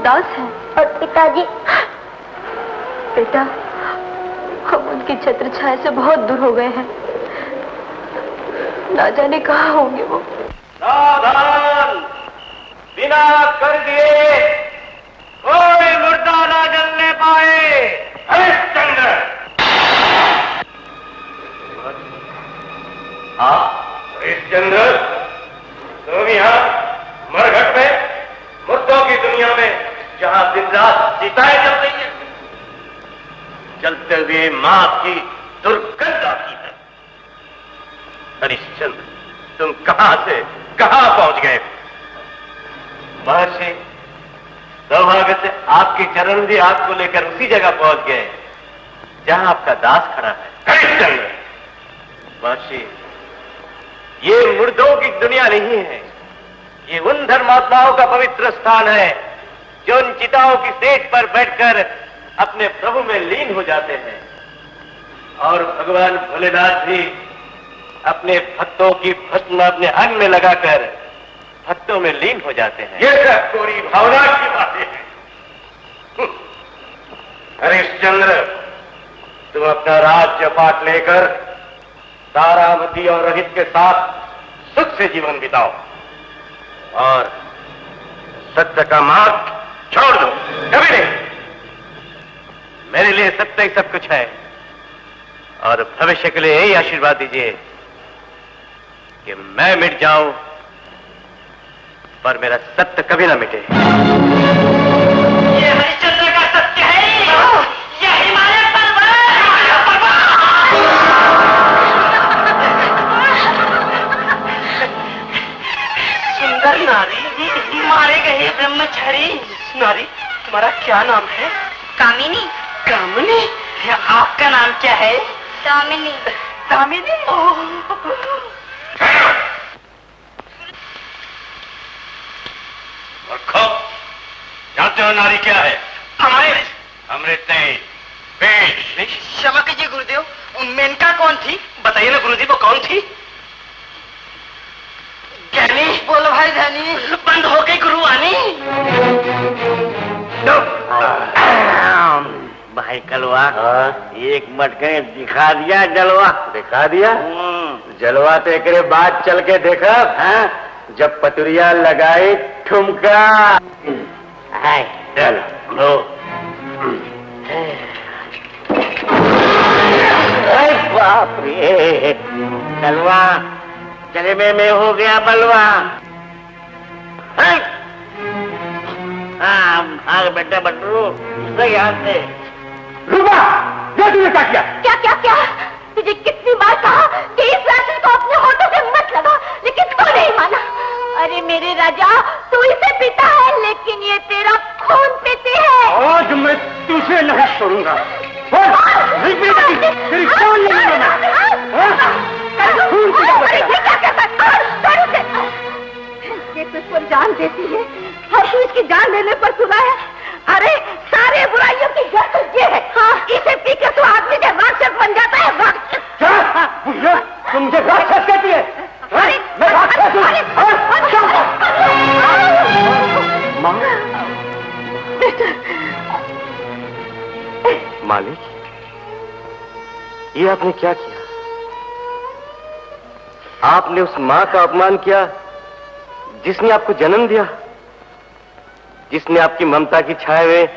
उदास हैं। और पिताजी? बेटा, हम उनकी छत्र छाया से बहुत दूर हो गए हैं। ना जाने कहाँ होंगे वो। सावधान! बिना कर दिए कोई मुर्दा ना जलने पाए। हरिश्चंद्र! हरिश्चंद्र, तुम यहाँ मरघट में, मुर्दों की दुनिया में, जहाँ दिन रात चिताएं जल रही है, जलते हुए मां की दुर्गंध आती है। हरिश्चंद्र, तुम कहां से कहां पहुंच गए? महर्षि, सौभाग्य से आपके चरण भी आपको लेकर उसी जगह पहुंच गए जहां आपका दास खड़ा है। हरिश्चंद्र! महर्षि, ये मुर्दों की दुनिया नहीं है, ये उन धर्मात्माओं का पवित्र स्थान है जो उन चिताओं की सेज पर बैठकर अपने प्रभु में लीन हो जाते हैं। और भगवान भोलेनाथ भी अपने भक्तों की भस्म अपने अंग में लगाकर भक्तों में लीन हो जाते हैं। ये सब पूरी भावना की बातें हैं। हरिश्चंद्र, तुम अपना राज्य पाट लेकर तारामती और रोहित के साथ सुख से जीवन बिताओ और सत्य का मार्ग छोड़ दो। कभी नहीं। मेरे लिए सत्य ही सब कुछ है और भविष्य के लिए यही आशीर्वाद दीजिए कि मैं मिट जाऊं पर मेरा सत्य कभी ना मिटे। ये हरिश्चंद्र का सत्य है। ये हिमालय सुंदर नारी, मारे गए ब्रह्मचारी। नारी, तुम्हारा क्या नाम है? कामिनी। कामिनी? आपका नाम क्या है? दामिनी। दामिनी? रखो, जानते हो नारी क्या है? अमृत। अमृत नहीं, विष। क्षमा कीजिए गुरुदेव, मेनका कौन थी? बताइए ना गुरुजी, वो कौन थी? ज्ञानी। बोलो भाई ध्यानी। बंद हो गई गुरुवानी। भाई कलवा, एक मटके दिखा दिया जलवा। दिखा दिया? जलवा तो एक बाद चल के देखा। हाँ? जब पतुरिया लगाई ठुमका। चल लो। बाप रे कलवा, चले में हो गया बलवा। हाँ भाग बेटा बटरू, यहाँ से। रूबा, ये तूने क्या किया? क्या क्या क्या? तुझे कितनी बार कहा कि इस राशन को अपने होठों से मत लगा, लेकिन तू नहीं माना। अरे मेरे राजा, तू इसे पीता है लेकिन ये तेरा खून पीती है। आज मैं तुझे नहीं छोड़ूंगा। तेरी जान ले लूंगा ये तुझ पर जान देती है और तू इसकी जान लेने पर सुना है। अरे सारे बुराइयों की जड़ तो ये है। हाँ, इसे पी के तो आदमी के राक्षस बन जाता है। राक्षस? तुम मुझे राक्षस कहती है? मैं राक्षस हूँ। मालिक, ये आपने क्या किया? आपने उस मां का अपमान किया जिसने आपको जन्म दिया, जिसने आपकी ममता की छाए में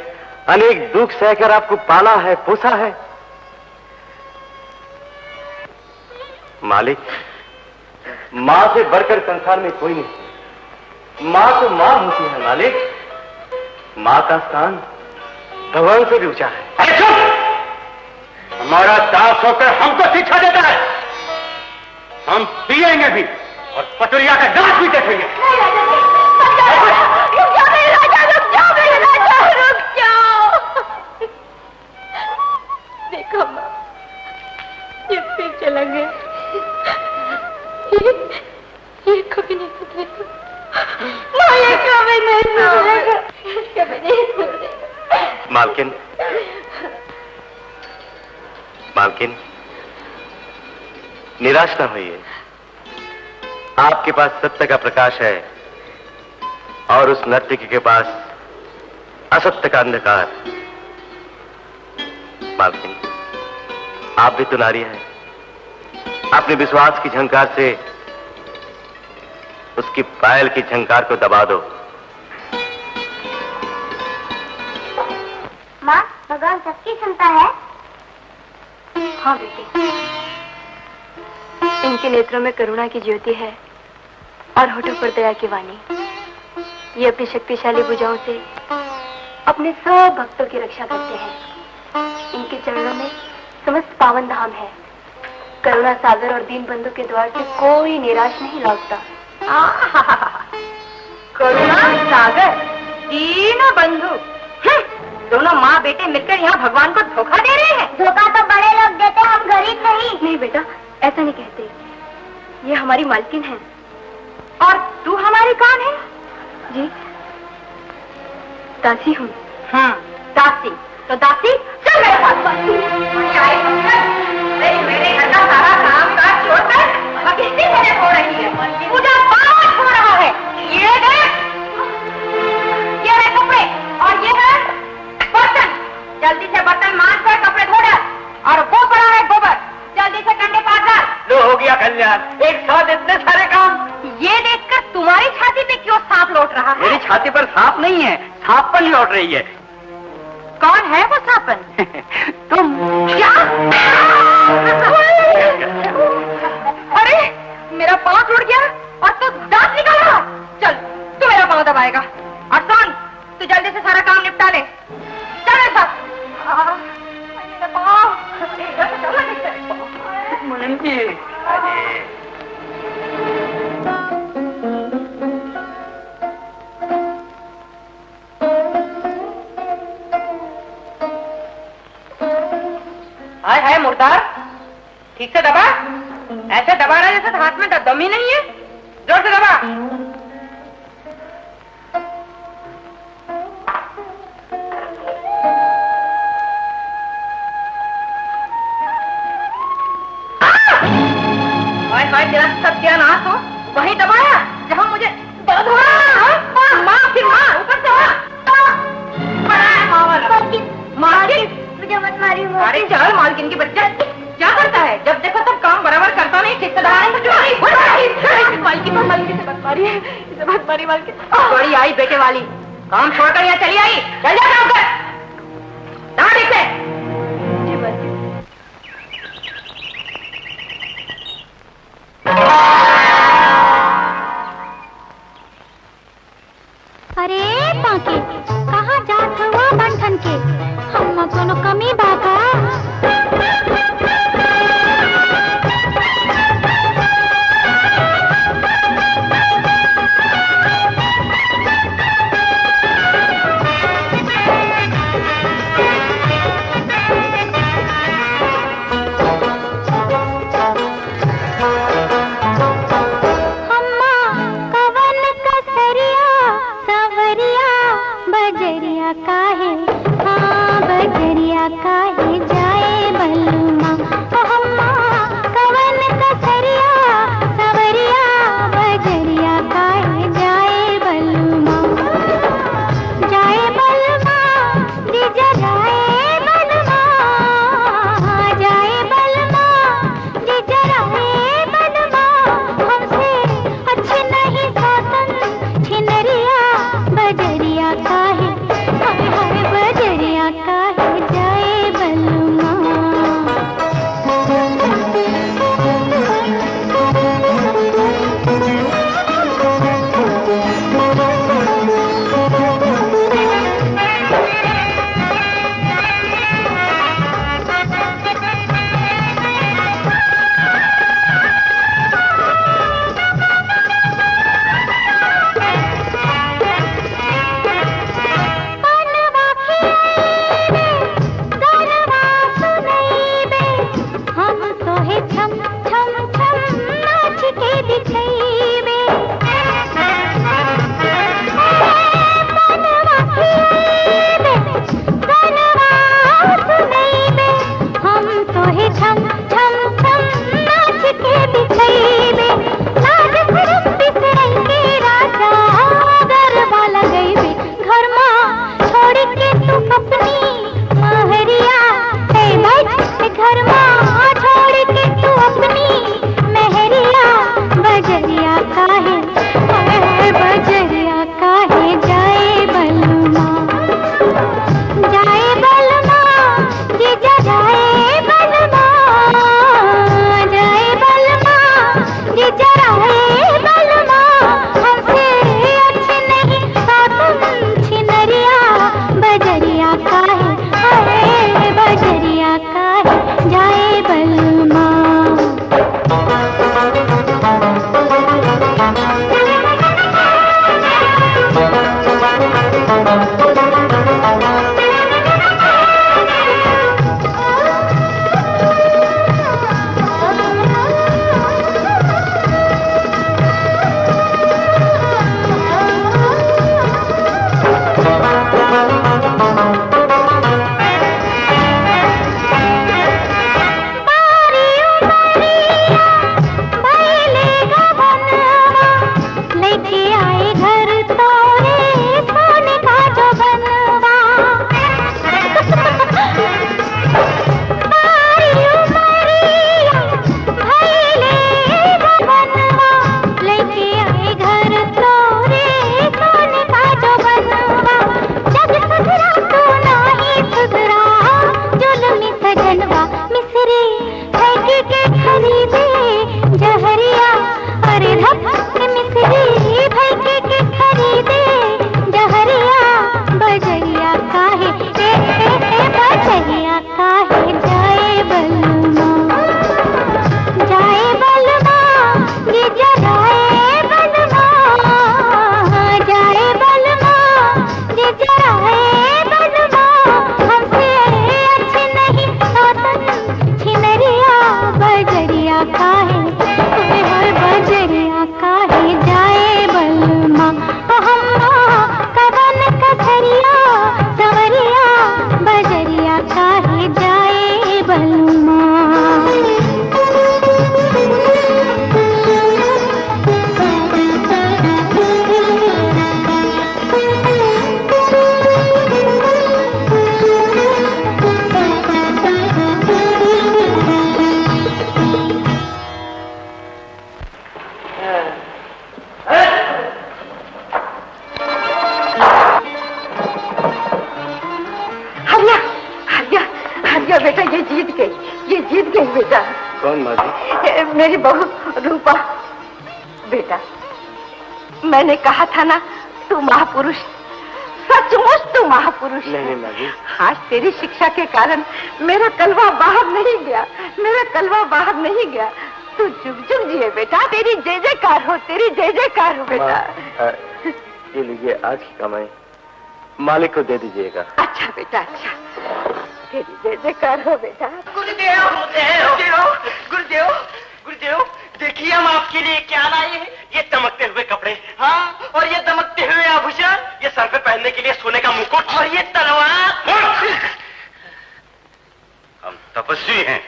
अनेक दुख सहकर आपको पाला है, पोसा है। मालिक, मां से बढ़कर संसार में कोई नहीं। मां तो मां होती है मालिक। मां का स्थान भगवान से भी ऊंचा है। अरे चुप! हमारा दास होकर हमको शिक्षा देता है। हम पिएंगे भी और पतुरिया का दांत भी देखेंगे। रुक जाओ मेरे राजा, रुक जाओ मेरे राजा, रुक जाओ। देखो माँ, ये फिर चला गया। ये कभी नहीं सुधरेगा। माँ, ये कभी नहीं सुधरेगा, कभी नहीं सुधरेगा। मालकिन, मालकिन, निराश न होइए। आपके पास सत्य का प्रकाश है और उस नर्तकी के पास असत्य का अंधकार। मालकिन, आप भी तो नारी हैं। अपने विश्वास की झंकार से उसकी पायल की झंकार को दबा दो। माँ, भगवान सबकी सुनता है? हाँ बेटी, इनके नेत्रों में करुणा की ज्योति है और होठों पर दया की वाणी। ये अपनी शक्तिशाली भुजाओं से अपने सब भक्तों की रक्षा करते हैं। इनके चरणों में समस्त पावन धाम है। करुणा सागर और दीन बंधु के द्वार से कोई निराश नहीं लौटता। करुणा सागर, दीन बंधु, दोनों माँ बेटे मिलकर यहाँ भगवान को धोखा दे रहे हैं। धोखा तो बड़े लोग देते, हम गरीब नहीं। नहीं बेटा, ऐसा नहीं कहते। ये हमारी मालकिन है। और तू हमारी कौन है? जी, दासी हूँ। दासी। तो दासी, चल मेरे पास। मेरे घर का सारा काम काज छोड़कर अब इसी तरह हो रही है। पूजा पाठ हो रहा है। ये देख, ये है कपड़े और ये है बर्तन। जल्दी से बर्तन मांज कर कपड़े धो डाल। और वो पड़ा है गोबर, जल्दी से कंडे पार डाल। लो, हो गया कल्याण। एक साथ इतने सारे काम। ये देखकर तुम्हारी छाती पे क्यों सांप लौट रहा है? मेरी छाती पर सांप नहीं है, सांपन लौट रही है। कौन है वो सांपन? तुम। क्या? अरे, मेरा पाँव टूट गया और तू दांत निकाल रहा। चल, तू मेरा पाँव दबाएगा। और सुन, तू जल्दी से सारा काम निपटा ले। चल मेरे साथ। मुनिम जी, हाय हाय मुर्दार, ठीक से दबा। ऐसे दबा रहा जैसे हाथ में दम ही नहीं है। जोर से दबा। हाय हाय, तेरा सत्यानाश हो। वहीं दबाया जहां मुझे दर्द हो रहा है। माँ, फिर माँ, ऊपर से बड़ा है माँ वाला। मालकिन, मुझे मत मारी। अरे चल, मालकिन की बच्चा क्या करता है? जब देखो तब काम बराबर करता नहीं, ठीक से दबाने को जो मालकिन से मत मारी, इसे मत मारी मालकिन। बड़ी आई बेटे वाली, काम छोड़कर यहाँ चली आई। चल जा काम कर। कहाँ देखते? जी मालकिन। अरे बाकी कहाँ जात हुआ बंधन के? हम कोनो कमी बाका? काहे, हाँ बजरिया काहे जाए बलमा। ओ हम्मा कवन कसरिया सवरिया, बजरिया काहे जाए बलमा। जाए बलमा जीजा जाए बलमा, जाए बलमा जीजा जाए बलमा। हमसे अच्छे नहीं सातन छिनरिया, बजरिया काहे, हाय हाय बजरिया काहे जाए बलमा। देखो बेटा, ये जीत गई बेटा। कौन माँ जी? मेरी बहू रूपा। बेटा, मैंने कहा था ना, तू महापुरुष, सचमुच तू महापुरुष। नहीं माँ जी। आज तेरी शिक्षा के कारण मेरा कलवा बाहर नहीं गया, मेरा कलवा बाहर नहीं गया। तू जुग जुग जिए बेटा, तेरी जय जयकार हो, तेरी जय जयकार हो बेटा। ये लीजिए आज की कमाई, मालिक को दे दीजिएगा। अच्छा बेटा, अच्छा, तेरी जय जयकार हो बेटा। गुरुदेव गुरुदेव गुरुदेव, देखिए हम आपके लिए क्या लाए हैं। ये चमकते हुए कपड़े, हाँ, और ये दमकते हुए आभूषण, ये सर पे पहनने के लिए सोने का मुकुट, और ये तलवार। हम तपस्वी हैं,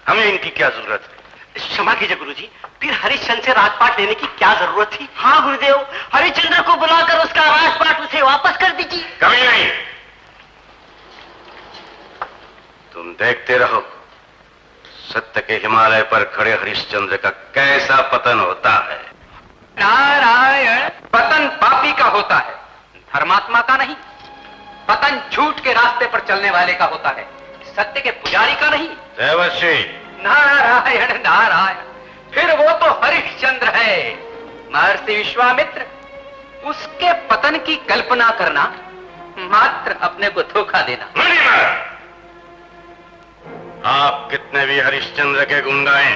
हमें इनकी क्या जरूरत है? क्षमा कीजिए गुरुजी, फिर हरिश्चंद्र से राजपाट लेने की क्या जरूरत थी? हाँ गुरुदेव, हरिश्चंद्र को बुलाकर उसका राजपाट उसे वापस कर दीजिए। कभी नहीं। तुम देखते रहो सत्य के हिमालय पर खड़े हरिश्चंद्र का कैसा पतन होता है। नारायण, पतन पापी का होता है, धर्मात्मा का नहीं। पतन झूठ के रास्ते पर चलने वाले का होता है, सत्य के पुजारी का नहीं। देवर्षि, नारायण नारायण, फिर वो तो हरिश्चंद्र है, महर्षि विश्वामित्र। उसके पतन की कल्पना करना मात्र अपने को धोखा देना। आप कितने भी हरिश्चंद्र के गुण गाएं,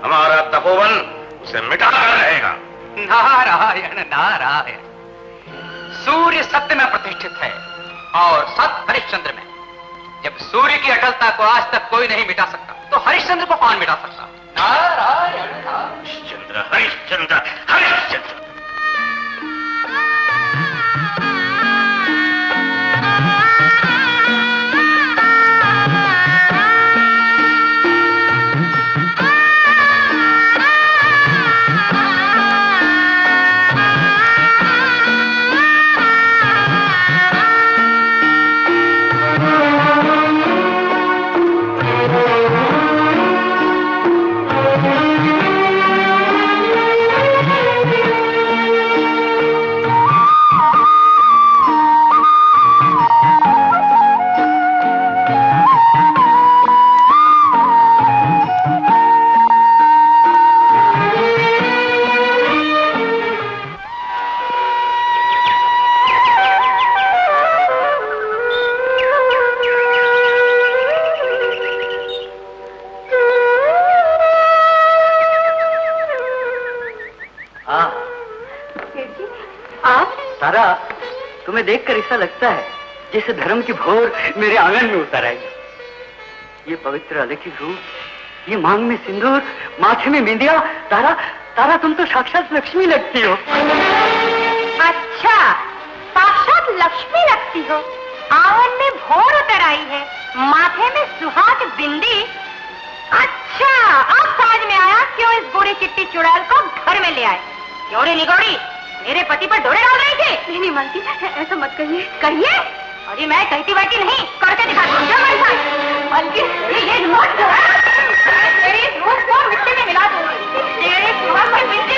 हमारा तपोवन उसे मिटा कर रहेगा। नारायण नारायण, सूर्य सत्य में प्रतिष्ठित है और सत्य हरिश्चंद्र में। जब सूर्य की अटलता को आज तक कोई नहीं मिटा सकता, तो हरिश्चंद्र को कौन मिटा सकता? नारायण हरिश्चंद्र हरिश्चंद्र हरिश्चंद्र। तारा, तुम्हें देखकर ऐसा लगता है जैसे धर्म की भोर मेरे आंगन में उतर आई। ये पवित्र अलौकिक रूप, ये मांग में सिंदूर, माथे में बिंदिया। तारा, तारा तुम तो साक्षात लक्ष्मी लगती हो। अच्छा, साक्षात लक्ष्मी लगती हो। आंगन में भोर उतर आई है, माथे में सुहाग बिंदी। अच्छा, अब समझ में आया क्यों इस बूढ़ी चिट्टी चुड़ैल को घर में ले आए। क्यों रे निगौड़ी, मेरे पति पर डोरे डाल रही थी? नहीं मालती, ऐसा मत कहिए। कहिए? अरे मैं कहती बैठी नहीं, करके दिखा दूंगा मेरे साथ। बल्कि ये नोट तेरी रूप को मिट्टी में मिला दूंगी। तेरे सुहाग पर मिट्टी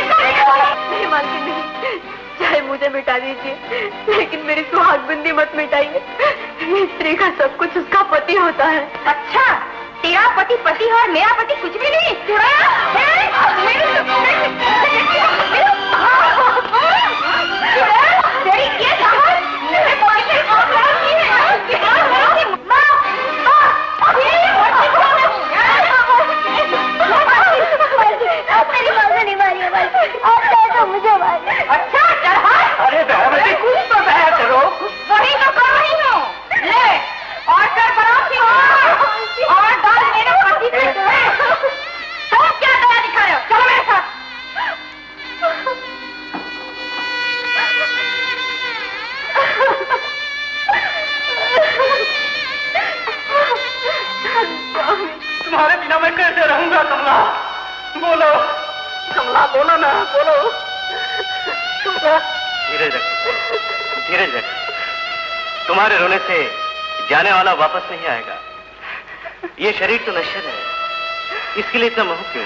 नहीं मालती, नहीं, चाहे मुझे मिटा दीजिए, लेकिन मेरी सुहाग बिंदी मत मिटाइए। स्त्री का सब कुछ उसका पति होता है। अच्छा, तेरा पति पति है और मेरा पति कुछ भी नहीं। मुझे अच्छा, अरे कुछ तो दया करो। वही तो कर रही हूँ। ले और कर बराती और डाल मेरे पति पे। तुम क्या दया दिखा रहे हो? चलो मेरे साथ। तुम्हारे बिना मैं कैसे रहूंगा? कमला बोलो, कमला बोलो ना, बोलो। धीरज रखो, धीरज रखो। तुम्हारे रोने से जाने वाला वापस नहीं आएगा। ये शरीर तो नश्वर है, इसके लिए इतना मोह क्यों?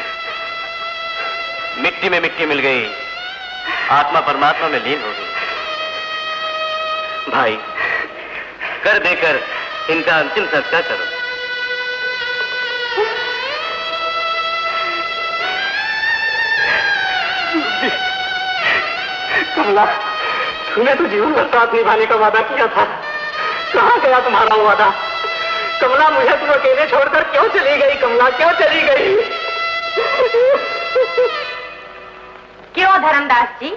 मिट्टी में मिट्टी मिल गई, आत्मा परमात्मा में लीन हो गई। भाई, कर देकर इनका अंतिम संस्कार करो। कमला, तूने तो जीवन भर साथ निभाने का वादा किया था, कहाँ गया तुम्हारा वादा? कमला, मुझे तुम अकेले छोड़कर क्यों चली गई? कमला, क्यों चली गई? क्यों धर्मदास जी,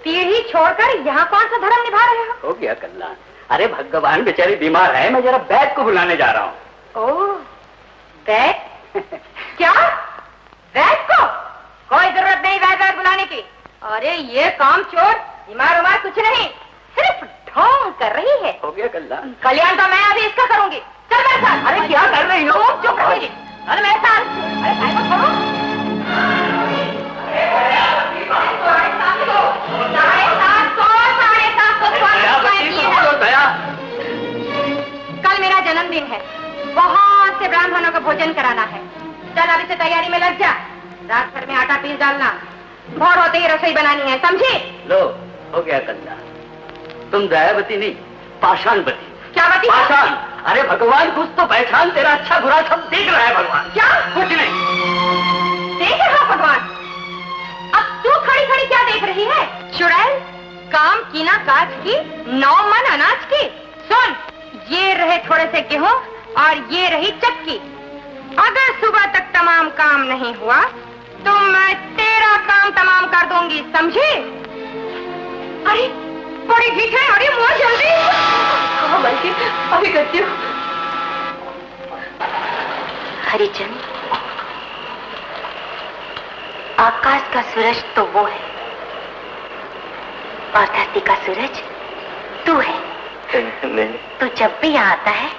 पीढ़ी छोड़कर यहाँ कौन सा धर्म निभा रहे हो? हो गया कल्याण। अरे भगवान, बेचारी बीमार है, मैं जरा वैद्य को बुलाने जा रहा हूँ। ओह, वैद्य? क्या वैद्य को? कोई जरूरत नहीं वैद्य बुलाने की। अरे ये काम चोर बीमार उमार कुछ नहीं, सिर्फ ढोंग कर रही है। हो गया कल्याण। कल्याण तो मैं अभी इसका करूंगी। चल मेरे साथ। अरे क्या कर रही हो? चुप रहोगी। अरे मेरे साथ। अरे भाई को छोड़ो। कल मेरा जन्मदिन है, बहुत से ब्राह्मणों को भोजन कराना है। चल अभी से तैयारी में लग जा। रात भर में आटा पीस डालना, भोर होते ही रसोई बनानी है, समझी? लो, हो गया कल्याण। तुम दयावती नहीं, पाषाणवती। क्या बती? पाषाण। अरे भगवान, कुछ तो पहचान, तेरा अच्छा बुरा सब देख रहा है भगवान। क्या? कुछ नहीं। देख रहा भगवान? अब तू खड़ी खड़ी क्या देख रही है? चुड़ैल, काम की ना काज की, 9 मन अनाज की। सुन, ये रहे थोड़े से गेहूं और ये रही चक्की। अगर सुबह तक तमाम काम नहीं हुआ तो मैं तेरा काम तमाम कर दूंगी, समझी? अरे बड़ी ठीक है। अरे मुँह जल्दी। हाँ बल्कि अभी करती हूँ। हरिचंद, आकाश का सूरज तो वो है और धरती का सूरज तू है। नहीं, तू जब भी यहाँ आता है,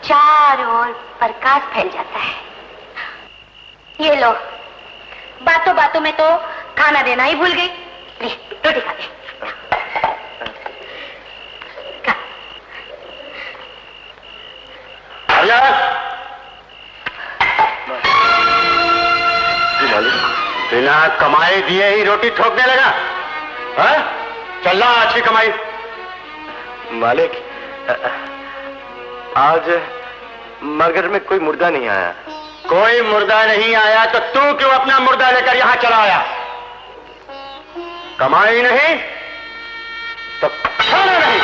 चारों ओर प्रकाश फैल जाता है। ये लो, बातों बातों में तो खाना देना ही भूल गई। ले, रोटी खा ले। खा। जी मालिक, बिना कमाए दिए ही रोटी ठोकने लगा। हाँ? चल रहा अच्छी कमाई। मालिक, आज मगर में कोई मुर्दा नहीं आया। कोई मुर्दा नहीं आया तो तू क्यों अपना मुर्दा लेकर यहां चला आया? कमाई नहीं तो खाना नहीं।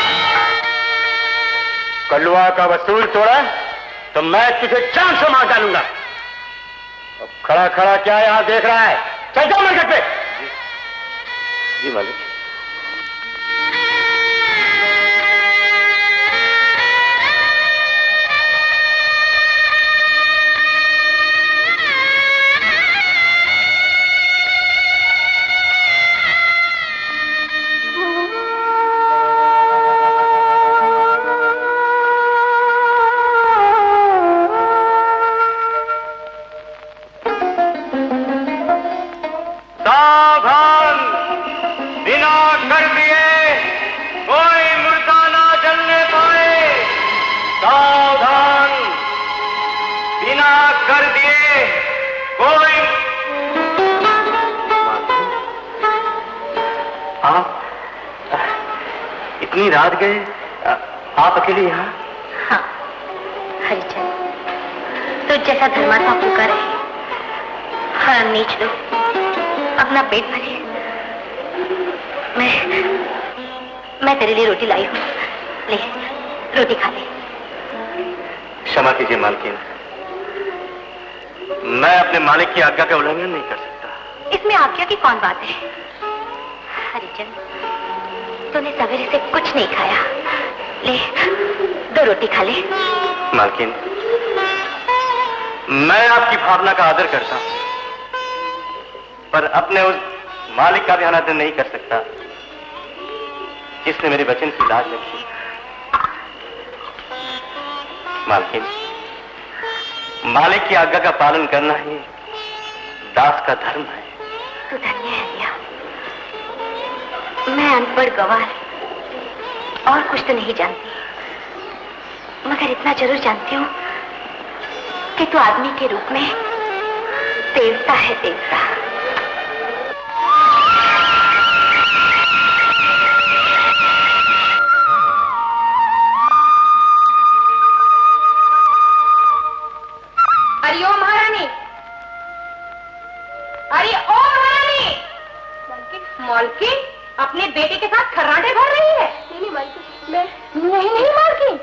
कलुआ का वसूल तोड़ा तो मैं तुझे जान से मार डालूंगा। अब खड़ा खड़ा क्या यहां देख रहा है? चल जाओ मार्केट पे। जी मालिक। इतनी रात गए आप अकेले यहाँ? हाँ हरिचंद, तो जैसा धर्मात्मा पुकारे, हराम नीच लो, अपना पेट भरे। मैं तेरे लिए रोटी लाई हूँ, ले रोटी खा ले। क्षमा कीजिए मालकिन, मैं अपने मालिक की आज्ञा का उल्लंघन नहीं कर सकता। इसमें आज्ञा की कौन बात है? हरिचंद, तूने सवेरे से कुछ नहीं खाया, ले 2 रोटी खा ले। मालकिन, मैं आपकी भावना का आदर करता हूं, पर अपने उस मालिक का भी अनादर नहीं कर सकता जिसने मेरे वचन की लाज रखी। मालकिन, मालिक की आज्ञा का पालन करना ही दास का धर्म है। तू धन्य है भैया। मैं अनपढ़ गवार और कुछ तो नहीं जानती, मगर इतना जरूर जानती हूँ कि तू आदमी के रूप में देवता है, देवता। अरे ओ महारानी, अरे ओ महारानी, अपने बेटे के साथ खर्राटे भर रही है। नहीं मालकिन, मैं नहीं मालकिन,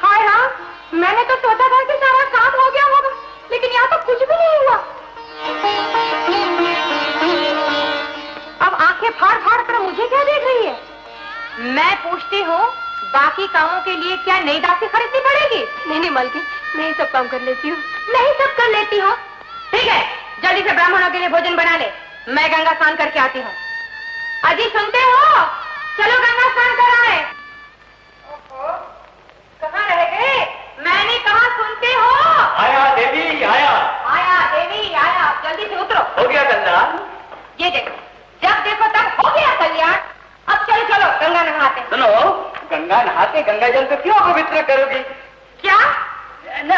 हाय हाँ, मैंने तो सोचा था कि सारा काम हो गया होगा, लेकिन यहाँ तो कुछ भी नहीं हुआ। अब आंखें फाड़ फाड़ कर मुझे क्या देख रही है? मैं पूछती हूँ, बाकी कामों के लिए क्या नई दासी खरीदनी पड़ेगी? नहीं मालकिन, मैं ही सब काम कर लेती हूँ। नहीं सब कर लेती हूँ। ठीक है, जल्दी से ब्राह्मणों के लिए भोजन बना ले, मैं गंगा स्नान करके आती हूँ। अजी सुनते हो? चलो गंगा स्नान कराए। कहाँ रह गए? मैंने कहा सुनते हो? आया देवी आया। आया देवी आया, जल्दी से उतरो। हो गया कल्याण। ये देखो, जब देखो तब हो गया कल्याण। अब चलो चलो गंगा नहाते। सुनो, गंगा नहाते गंगा जल को क्यों पवित्र करोगी? क्या? ना,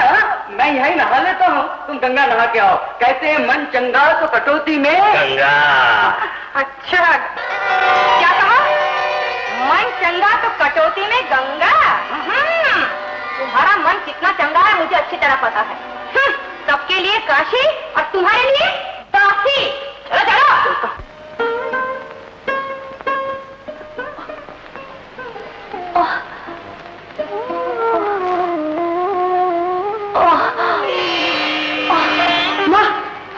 मैं यही नहा लेता हूँ, तुम गंगा नहा के आओ। कहते हैं मन चंगा तो कटौती में गंगा। अच्छा, क्या कहा? मन चंगा तो कटौती में गंगा। तुम्हारा मन कितना चंगा है मुझे अच्छी तरह पता है। सबके लिए काशी और तुम्हारे लिए काशी। चलो चलो।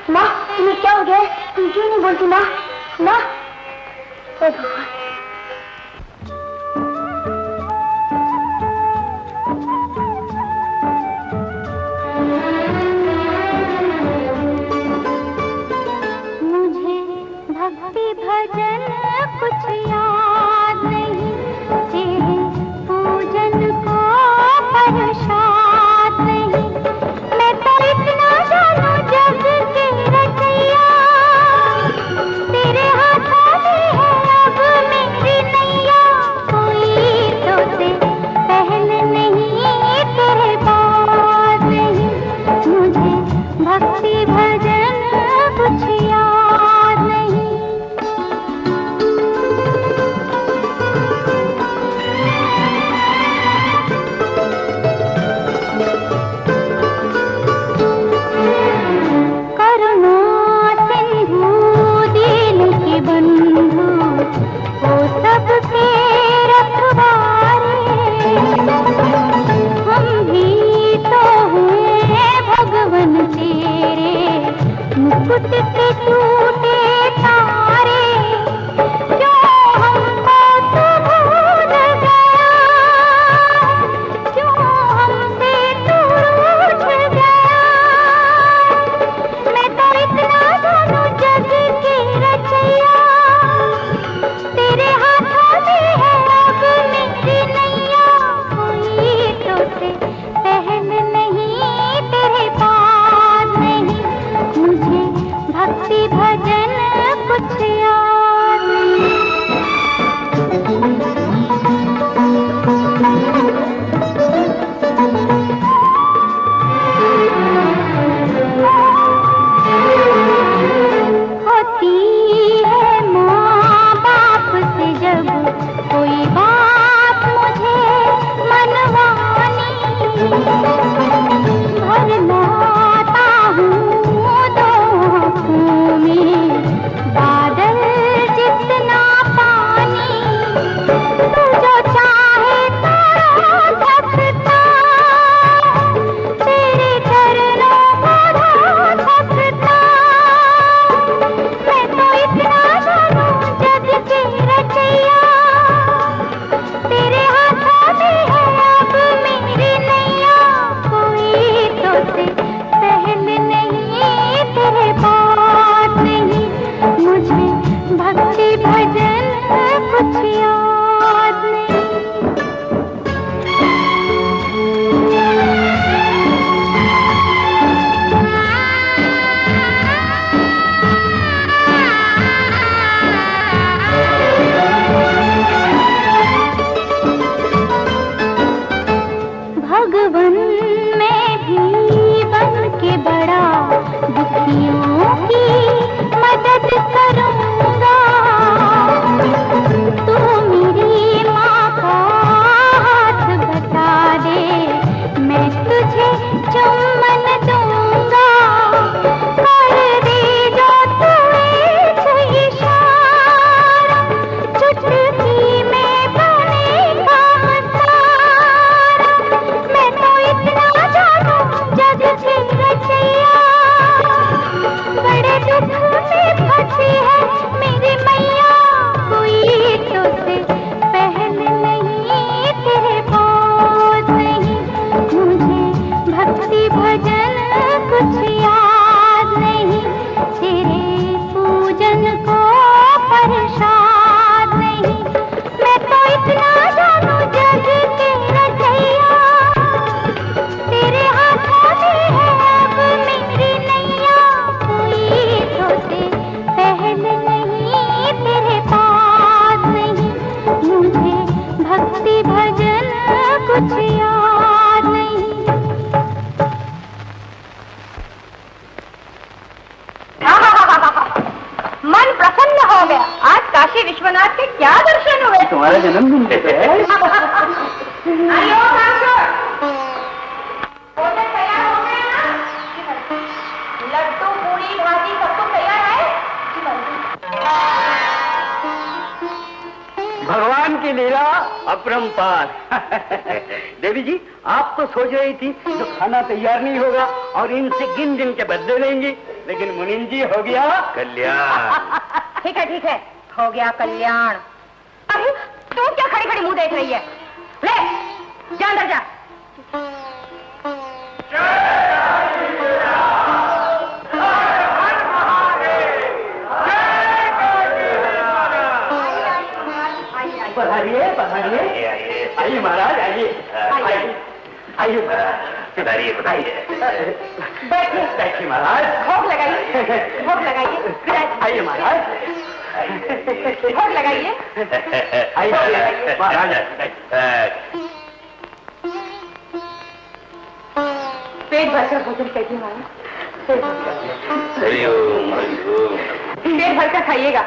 माँ, तुम्हें क्या हो गया? तुम क्यों नहीं बोलती माँ? माँ, ओ भगवान। मुझे भक्ति भजन कुछ याद नहीं, तेरे पूजन को प्रसाद नहीं। मैं तो इतना जानू जग के रचैया, तेरे हाथ तुम्हारा जन्मदिन तो है। लड्डू पूरी भाजी सब कुछ तैयार है। भगवान की लीला अपरंपार। देवी जी, आप तो सोच रही थी जो खाना तैयार नहीं होगा और इनसे गिन गिन के बदले लेंगी, लेकिन मुनीम जी हो गया कल्याण। ठीक है, हो गया कल्याण। अरे तू क्या खड़ी खड़ी मुंह देख रही है? ले जा अंदर जा। पधारिए, पधारिए। आइए महाराज, आइए आइए बताइए बैठिए बैठिए महाराज। भोग लगाइए। आइए महाराज, भोग लगाइए। आइए महाराज। पेट भरकर भोजन कीजिए महाराज। पेट भरकर खाइएगा।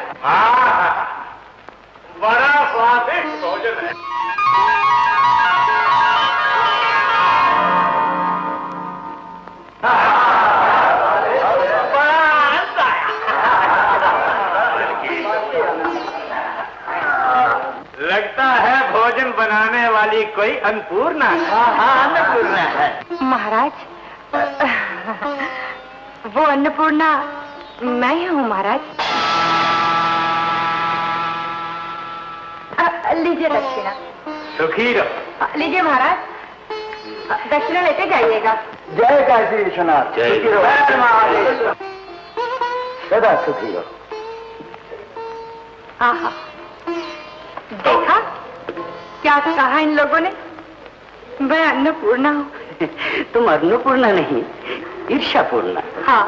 बड़ा स्वादिष्ट भोजन है। लगता है भोजन बनाने वाली कोई अन्नपूर्णा। हाँ, अन्नपूर्णा है। महाराज, वो अन्नपूर्णा मैं हूँ महाराज। लीजिए दक्षिणा। सुखी रहो। लीजिए महाराज, दक्षिणा लेते जाइएगा। जय काशी विश्वनाथ। जय सुखी रहो। जय महादेव। सदा सुखी रहो। आहा, देखा क्या कहा इन लोगों ने? मैं अन्नपूर्णा हूँ। तुम अन्नपूर्णा नहीं, ईर्ष्यापूर्णा। हाँ,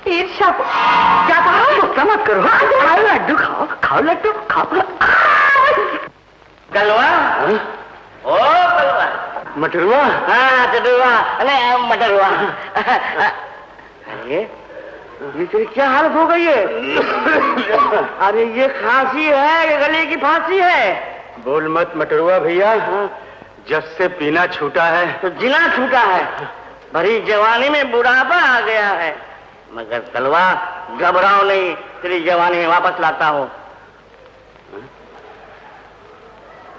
ईर्ष्या। क्या कहा? गुस्सा मत करो। खाओ लड्डू, खाओ लड्डू, खाओ। कलवा, ओ कलवा, मटरवा। हाँ चटुआ, अरे मटरवा। अरे ये तेरी क्या हालत हो गई है? अरे ये खांसी है, ये गले की फांसी है। बोल मत मटरुआ भैया, जब से पीना छूटा है तो जिना छूटा है, भरी जवानी में बुढ़ापा आ गया है। मगर कलवा घबराओ नहीं, तेरी जवानी में वापस लाता हूँ।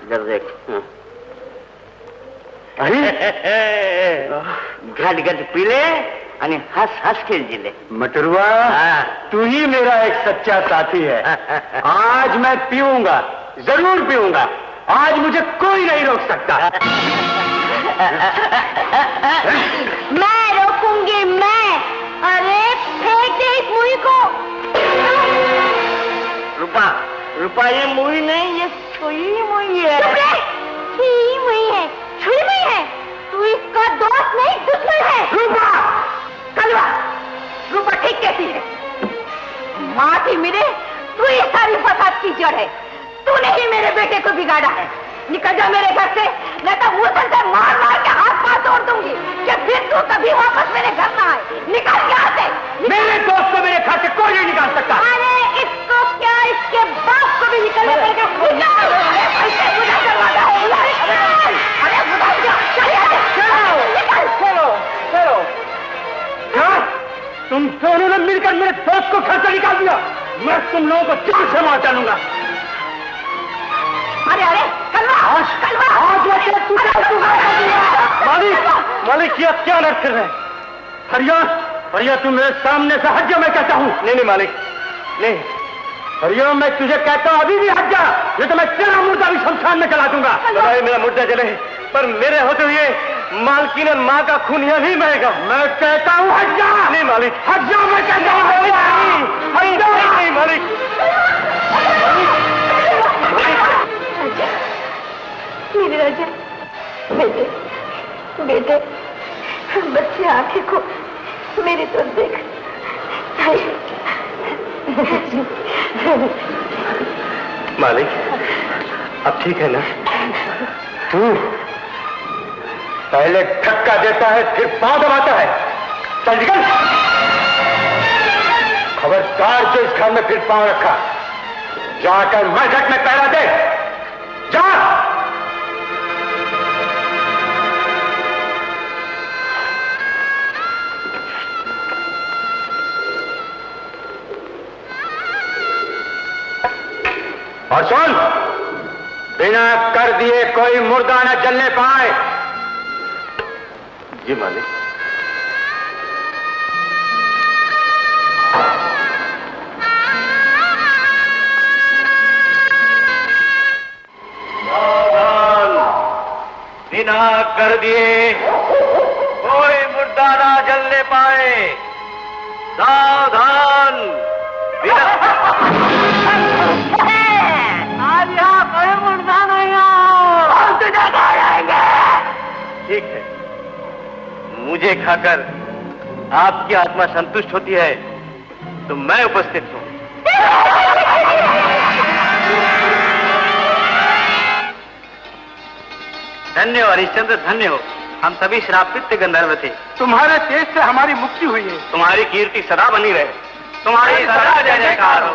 इधर देख। घट घट पी ले आणि हंस हंस के जी ले। मटरुआ, तू ही मेरा एक सच्चा साथी है। आज मैं पीऊंगा, जरूर पीऊंगा। आज मुझे कोई नहीं रोक सकता। मैं रोकूंगी, मैं। अरे फेंक दे इस मुई को। रूपा, रूपा ये मुई नहीं, ये छुई मुई है। छुई मुई है, छुई मुई है। तू इसका दोस्त नहीं, दुश्मन है। रूपा, कलवा, रूपा ठीक कहती है। माफी मिले, तू ही सारी फसाद की जड़ है। तूने ही मेरे बेटे को बिगाड़ा है। निकल जा मेरे घर से, नहीं तो मुसल से मार मार के हाथ पांव तोड़ दूंगी कि फिर तू कभी वापस मेरे घर ना आए। निकल यहाँ से। मेरे दोस्त को मेरे घर से कोई नहीं निकाल सकता। अरे इसको क्या, इसके बाप को भी निकलना पड़ेगा। अरे बुढ़ा चलो। क्या तुम दोनों ने मिलकर मेरे दोस्त को घर से निकाल दिया? मैं तुम लोगों को जान से मार डालूंगा। अरे अरे कलवा, कलवा, मालिक ये क्या लड़ कर रहे हैं? हरिया तुम मेरे सामने से हट जा, मैं कहता हूँ। नहीं मालिक, नहीं हरिया, मैं तुझे कहता हूँ अभी भी हट जा, ये तो मैं तेरा मुर्दा भी शमशान में चला दूंगा। मेरा मुर्दा जले, पर मेरे होते हुए मालकिन और माँ का खून यहाँ नहीं बहेगा। मैं कहता हूँ हट जा। नहीं मालिक, हट जा, मैं कहता हूँ हट जा। नहीं मालिक। मेरे राजा, बेटे, बेटे, बच्चे आंखें को मेरी तरफ देख। मालिक, अब ठीक है ना? तू पहले धक्का देता है, फिर पांव दबाता है। चल निकल। खबरदार जो इस घर में फिर पांव रखा, जाकर मरघट में पहरा दे। जा। और सुन, बिना कर दिए कोई मुर्दा न जलने पाए। जी मालिक। बिना कर दिए कोई मुर्दा ना जलने पाए। सावधान। आज यहाँ कोई मुर्दा नहीं हम तुझे खाएंगे। ठीक है, मुझे खाकर आपकी आत्मा संतुष्ट होती है तो मैं उपस्थित हूं। धन्य हो हरिश्चंद्र, धन्य हो। हम सभी श्रापित गंधर्व थे। तुम्हारे तेज से हमारी मुक्ति हुई है। तुम्हारी कीर्ति सदा बनी रहे। तुम्हारी सदा जय जयकार हो।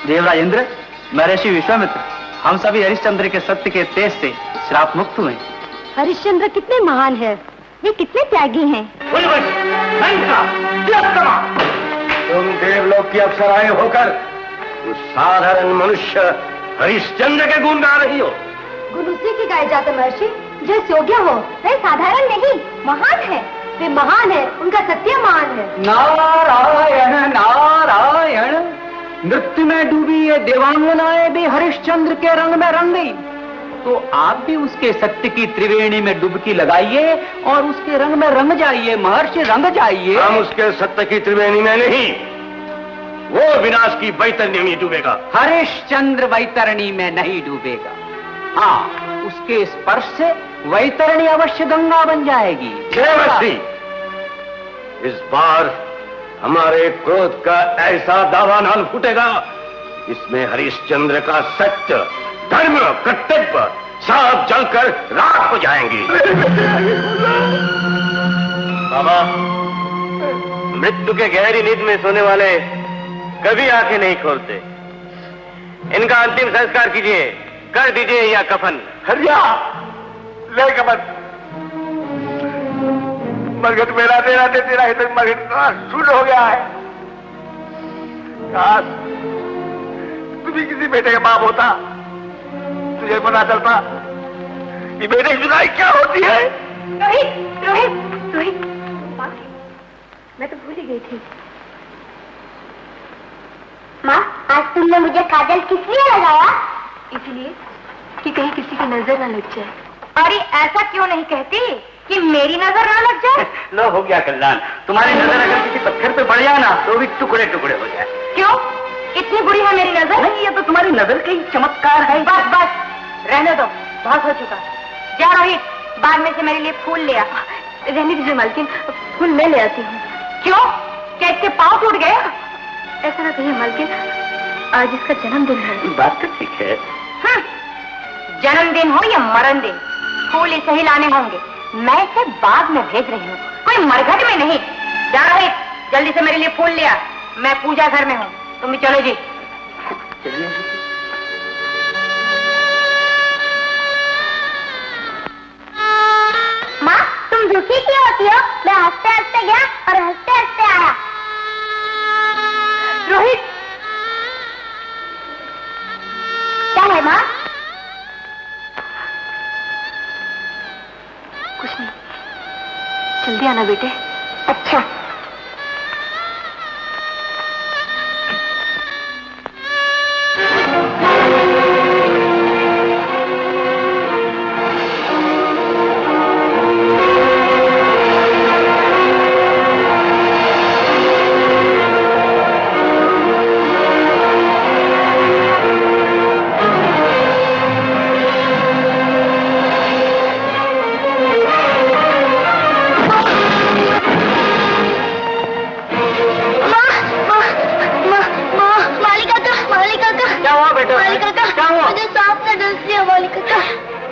देवराज इंद्र, महर्षि विश्वामित्र, हम सभी हरिश्चंद्र के सत्य के तेज से श्राप मुक्त हुए। हरिश्चंद्र कितने महान है, ये कितने त्यागी हैं। तुम देवलोक की अप्सराएं होकर उस साधारण मनुष्य हरिश्चंद्र के गुण गा रही हो। गुण उसी के गाए जाते महर्षि जो योग्य हो। वे साधारण नहीं, महान है। वे महान है, उनका सत्य महान है। नारायण नारायण, नृत्य में डूबी ये देवांगनाएं भी हरिश्चंद्र के रंग में रंग गई। तो आप भी उसके सत्य की त्रिवेणी में डुबकी लगाइए और उसके रंग में रंग जाइए महर्षि, रंग जाइए। हम उसके सत्य की त्रिवेणी में नहीं, वो विनाश की वैतरणी में डूबेगा। हरिश्चंद्र वैतरणी में नहीं डूबेगा। हाँ, उसके स्पर्श से वैतरणी अवश्य गंगा बन जाएगी। देवर्षि, इस बार हमारे क्रोध का ऐसा दावा न फूटेगा इसमें हरिश्चंद्र का सत्य, धर्म, कर्तव्य सब जलकर राख हो जाएंगे। बाबा, मृत्यु के गहरी नींद में सोने वाले कभी आंखें नहीं खोलते। इनका अंतिम संस्कार कीजिए, कर दीजिए या कफन। हरिया, ले कफन। मरघट मेरा तेरा दे, तेरा ही तक मरघट का शुद्ध हो गया है। काश तू भी किसी बेटे का बाप होता, तुझे पता चलता कि बेटे की जुदाई क्या होती है। रोहित, रोहित, रोहित, मैं तो भूल ही गई थी। माँ, आज तुमने मुझे काजल किस लिए लगाया? इसलिए कि कहीं किसी की नजर न लग जाए। अरे ऐसा क्यों नहीं कहती कि मेरी नजर ना लग जाए। लो, हो गया कल्याण। तुम्हारी नजर अगर किसी पत्थर पे पड़ जाए ना तो भी टुकड़े टुकड़े हो जाए। क्यों, इतनी बुरी है मेरी नजर? नहीं, ये तो तुम्हारी नजर का ही चमत्कार है। बस बस, रहने दो, बहुत हो चुका। जा रोहित, बाद में से मेरे लिए फूल ले आ। रहने दीजिए मालकिन, फूल मैं ले आती हूँ। क्यों, क्या इसके पाँव टूट गए? ऐसा ना कहिए मालकिन, आज इसका जन्मदिन है। बात तो ठीक है। जन्मदिन हो या मरण दिन, फूल इसे ही लाने होंगे। मैं इसे बाद में भेज रही हूँ, कोई मरघट में नहीं। जा रोहित, जल्दी से मेरे लिए फूल ले आ। मैं पूजा घर में हूँ, तुम भी चलो जी। चलिए। माँ, तुम दुखी क्यों होती हो? मैं हंसते हंसते गया और हंसते हंसते आया। रोहित, क्या है माँ? कुछ नहीं, जल्दी आना बेटे। अच्छा।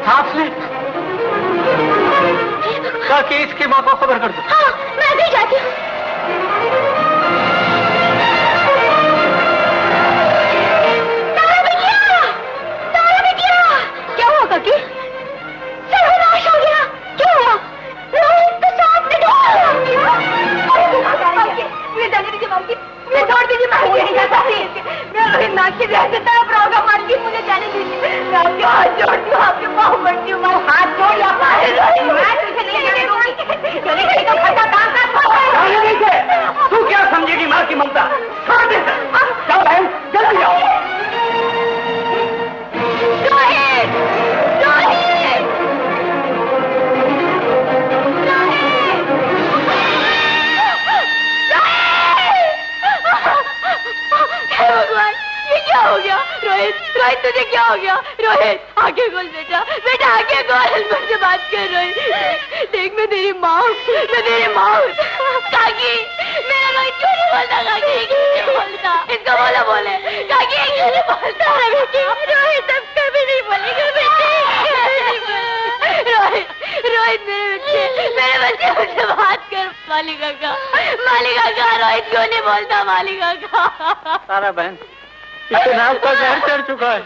सांप ने कहा कि इसकी माँ को खबर कर दो। हाँ, मैं भी जाती हूँ। चुप रहोगा मालकिन, मुझे जाने दीजिए। मैं आपके हाथ जोड़ती हूँ, आपके पाँव पड़ती हूँ। मैं हाथ जोड़ या मैं तुझे नहीं जाने दूंगी। चली गई तो खर्चा काम कर। तू क्या समझेगी माँ की ममता? छोड़ दे। जाओ बहन, जल्दी जाओ। रोहित, रोहित, भगवान, ये क्या हो गया? रोहित, रोहित तुझे क्या हो गया? रोहित आंखें खोल बेटा, बेटा आंखें खोल, मुझसे बात कर। रोहित देख, मैं तेरी माँ हूँ, मैं तेरी माँ हूँ। काकी, मेरा रोहित क्यों नहीं बोलता? काकी क्यों नहीं बोलता? इसको बोला बोले। काकी क्यों नहीं बोलता? रोहित अब कभी नहीं बोलेगा बेटे। रोहित, रोहित मेरे बच्चे मुझसे बात कर। मालिका का, मालिका का, रोहित क्यों नहीं बोलता? मालिका का। तारा बहन, इसके नाम का जहर चढ़ चुका है।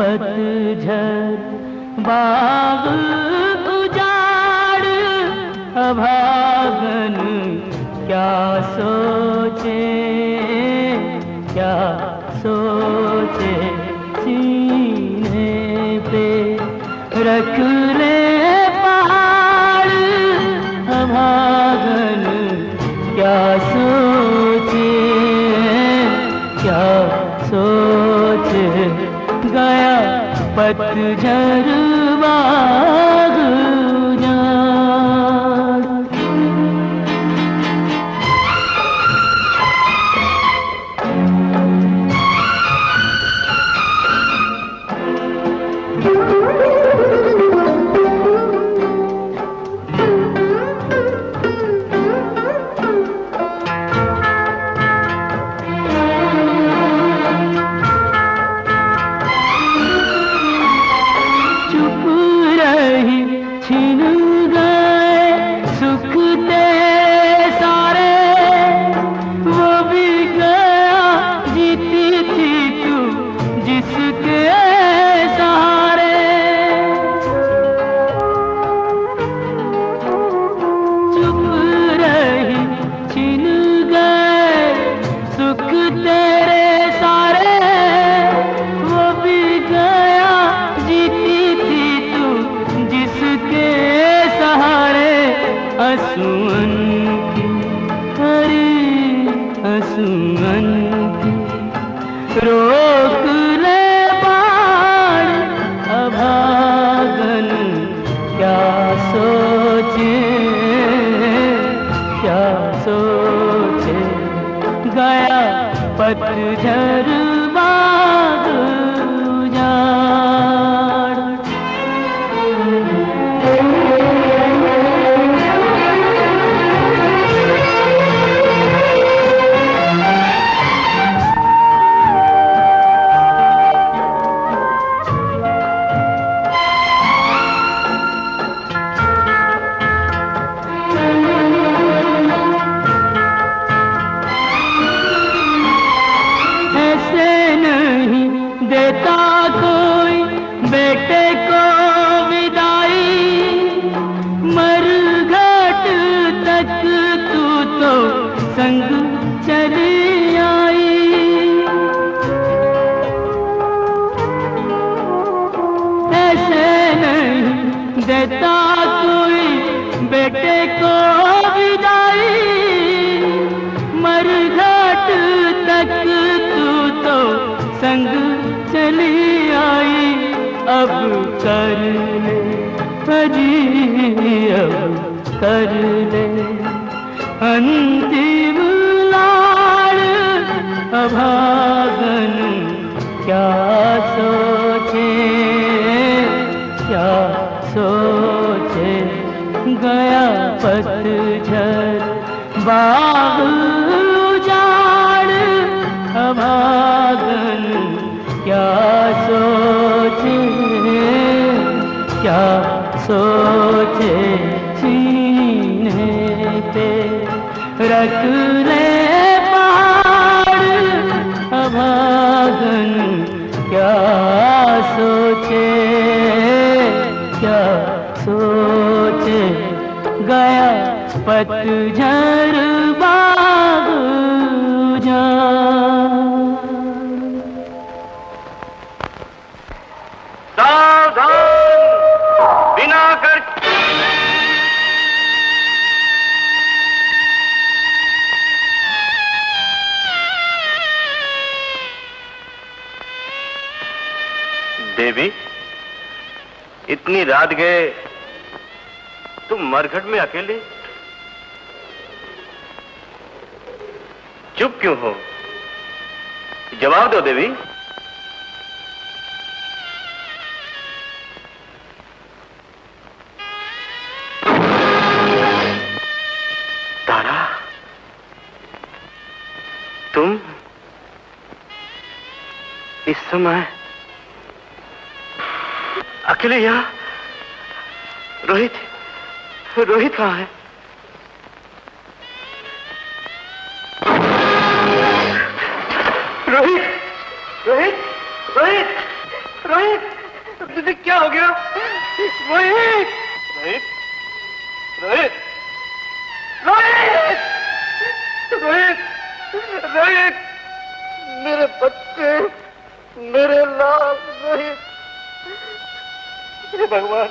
पतझड़ बाग उजाड़ अभागन क्या सोचे, क्या सोचे। सीने पे रख ले पहाड़ अभागन क्या सोचे, क्या सोचे। गया पतझड़ बाग उजाड़। रोक ले बाण अभागन क्या सोचे, क्या सोचे। गया पतझड़ बाग उजाड़। देता कोई बेटे को विदाई, मरघट तक तू तो संग चली आई। ऐसे नहीं देता कोई बेटे को विदाई, मरघट तक तू तो संग चली आई। अब कर ले हजी, अब कर ले अंतिम लाड़ अभागन क्या सोचे, क्या सोचे। गया पतझड़ बाग उजाड़ सकले पहाड़ अभागन क्या सोचे गया पतझड़ बाग जा। सावधान, बिना कर देवी, इतनी रात गए तुम मरघट में अकेले चुप क्यों हो? जवाब दो देवी। तारा, तुम इस समय अकेले यहाँ? रोहित कहाँ है? रोहित, तुझे क्या हो गया? रोहित, मेरे बच्चे, मेरे लाल रोहित। हे भगवान,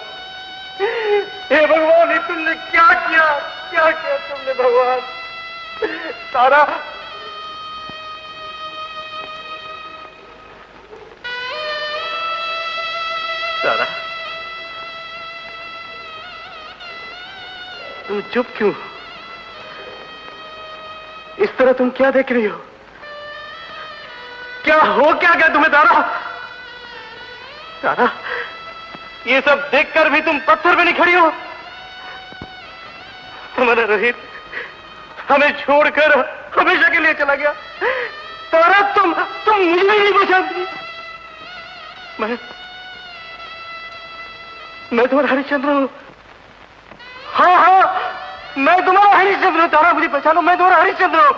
ये तुमने क्या किया तुमने भगवान? तारा, तुम चुप क्यों? इस तरह तुम क्या देख रही हो? क्या हो क्या गया तुम्हें तारा? ये सब देखकर भी तुम पत्थर पे नहीं खड़ी हो? तुम्हारा रोहित हमें छोड़कर हमेशा के लिए चला गया। तारा, तुम मुझे नहीं बचाती। मैं तुम्हारा हरिश्चंद्र हूं। हाँ, मैं तुम्हारा हरिश्चंद्र हूं। तारा, मुझे पहचानो, मैं तुम्हारा हरिश्चंद्र हूं।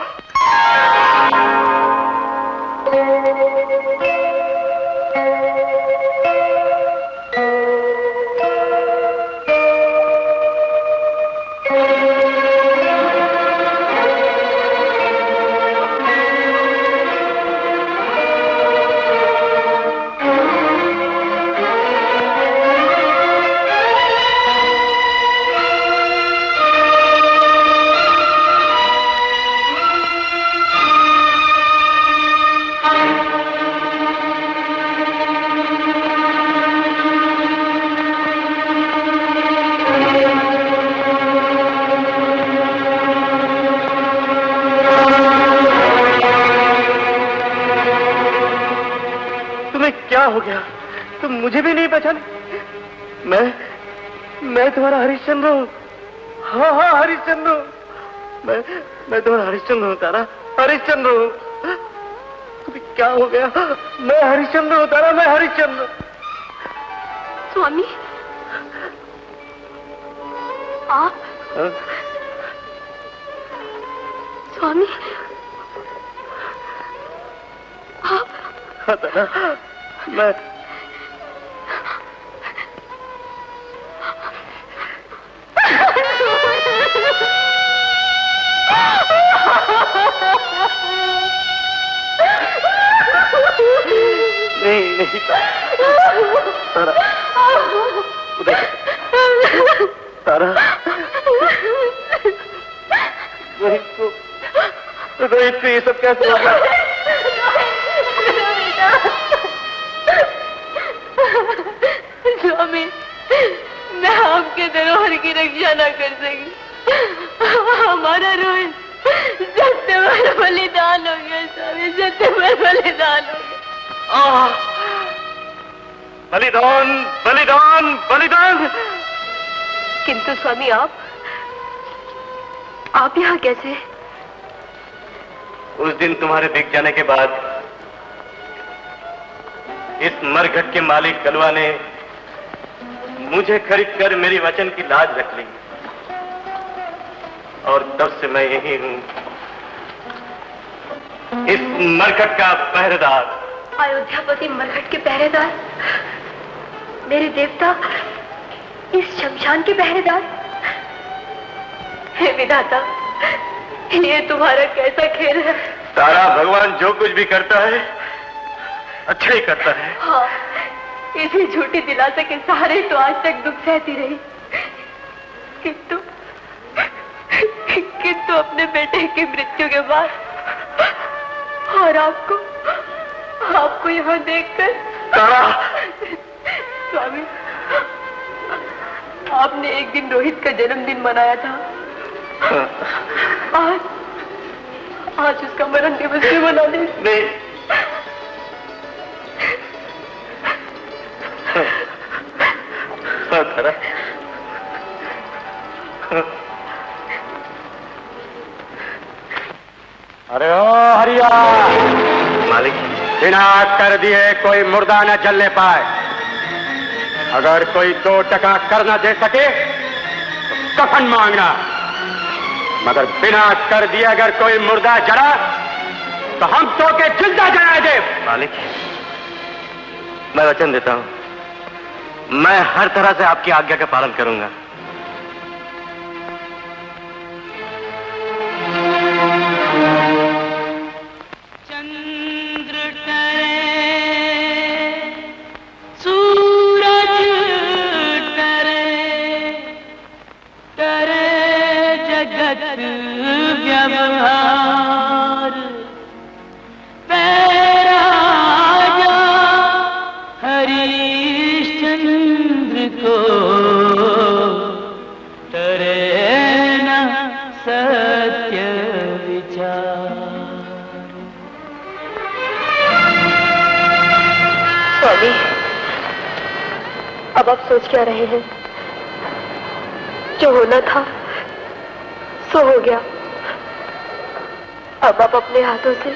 क्या हो गया? तुम मुझे भी नहीं पहचाने? मैं तुम्हारा हरिश्चंद्र हूँ। हाँ, हरिश्चंद्र हूँ। मैं तुम्हारा हरिश्चंद्र हूँ तारा, हरिश्चंद्र हूँ। तुम्हें क्या हो गया? मैं हरिश्चंद्र हूँ तारा, मैं हरिश्चंद्र। स्वामी, आप? स्वामी, आप? हाँ तारा, मैं नहीं तारा, तारा, रोहित को ये सब कैसे होगा? स्वामी, मैं आपके धरोहर की रक्षा न कर सकी। हमारा रोहित सत्य पर बलिदान हो गया स्वामी, सत्य पर बलिदान हो गया। बलिदान, बलिदान, बलिदान। किंतु स्वामी, आप यहाँ कैसे? उस दिन तुम्हारे बिक जाने के बाद इस मरघट के मालिक कलवा ने मुझे खरीद कर मेरी वचन की लाज रख ली। और तब से मैं यही हूं, इस मरकट का पहरेदार। अयोध्यापति मरकट के पहरेदार? मेरे देवता, इस शमशान के पहरेदार? हे विधाता, ये तुम्हारा कैसा खेल है? तारा, भगवान जो कुछ भी करता है अच्छा ही करता है। हाँ, इसी झूठी दिलासे के सहारे तो आज तक दुख सहती रही, किंतु अपने बेटे की मृत्यु के बाद और आपको यहाँ देखकर तारा, स्वामी, आपने एक दिन रोहित का जन्मदिन मनाया था, आज उसका मरण दिवस भी मना ले। नहीं, तारा, अरे ओ हरिया, मालिक, बिना कर दिए कोई मुर्दा न जलने पाए। अगर कोई 2 टका कर न दे सके तो कफन मांगना, मगर बिना कर दिए अगर कोई मुर्दा जला तो हम तो के जिंदा जला दे। मालिक, मैं वचन देता हूं, मैं हर तरह से आपकी आज्ञा का पालन करूंगा। चंद्र टरे, सूरज टरे, टरे जगत व्यवहार, पैराजा हरिश्चंद्र को टरे न सत्य विचार। स्वामी, अब आप सोच क्या रहे हैं? जो होना था सो हो गया। अब आप अपने हाथों से